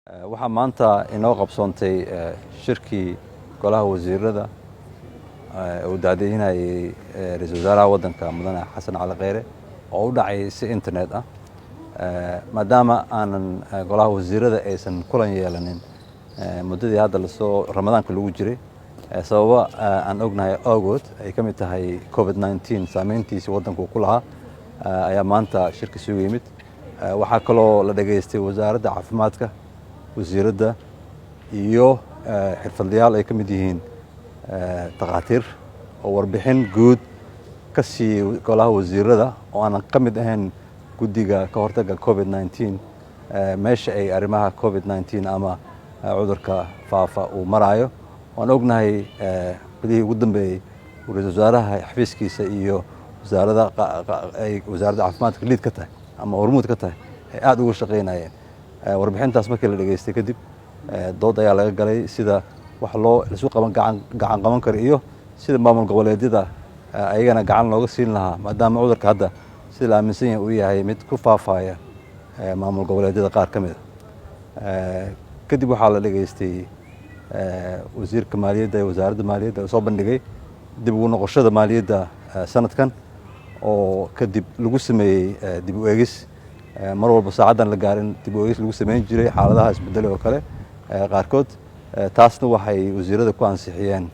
waxaa maanta inoo qabsoontay shirkii golaha wasiirada uu daadinayay ra'iisul wasaaraha waddanka mudane xasan cali kheyre oo u dhacay si internet ah maadaama aanan golaha wasiirada aysan kulan yeelanin muddadii hadda lasoo ramadaanka lagu jiray sababa aan ognahay awgood ay ka mid tahay COVID-19 saameyntiisii waddanku ku lahaa ayaa maanta shirka isugu yimid waxaa kaloo la dhageystay wasaaradda caafimaadka wasiiradda iyo xirfadlayaal ay ka mid yihiin takhaatiir oo warbixin guud ka siiyey golaha wasiirada oo aanan ka mid ahayn guddiga ka hortagga COVID-19 meesha ay arrimaha COVID-19 ama cudurka faafa uu maraayo waan ognahay bilihii ugu dambeeyey ra'iisul wasaaraha xafiiskiisa iyo wasaaradda caafimaadka liid ka tahay ama hormuud ka tahay ay aad uga shaqaynayeen warbixintaas markii la dhageystay kadib dood ayaa laga galay sida wax laisu gacan qaban karo iyo sida maamul goboleedyada ayagana gacan looga siin lahaa maadaama cudurka hadda sida la aaminsan yahay uu yahay mid ku faafaya maamul goboleedyada qaar ka mid a kadib waxaa la dhageystay wasiirka maaliyadda iyo wasaaradda maaliyadda oo soo bandhigay dib ugu noqoshada maaliyadda sanadkan oo kadib lagu sameeyey dib u eegis mar walba saacaddan la gaarin dib u eegis lagu sameyn jiray xaaladaha isbedelay oo kale qaarkood taasna waxay wasiirada ku ansixiyeen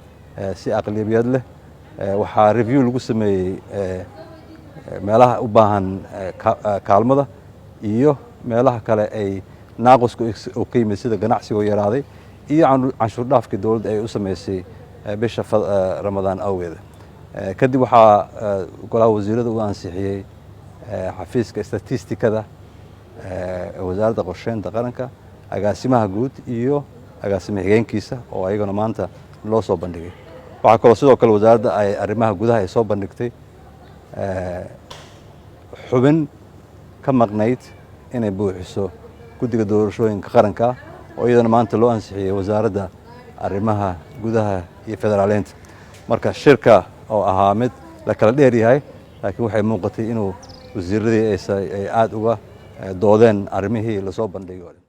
si aqlabiyad leh waxaa review lagu sameeyey meelaha u baahan kaalmada iyo meelaha kale ay naaqusku oo ka yimid sida ganacsigoo yaraaday iyo canshuur dhaafkii dowladda ay u sameysay bisha ramadaan awgeeda kadib waxaa golaha wasiirada u ansixiyey xafiiska statistikada wasaaradda qorsheynta qaranka agaasimaha guud iyo agaasimo xigeenkiisa oo ayagana maanta loo soo bandhigay waxaa kaloo sidoo kale wasaaradda ay arrimaha gudaha ay soo bandhigtay xubin ka maqnayd inay buuxiso guddiga doorashooyinka qaranka oo iyadana maanta loo ansixiyey wasaaradda arrimaha gudaha iyo federaaleynta marka shirka oo ahaa mid la kala dheer yahay laakiin waxay muuqatay inuu wasiiradii ay aad uga doodeen arrimihii lasoo bandhigay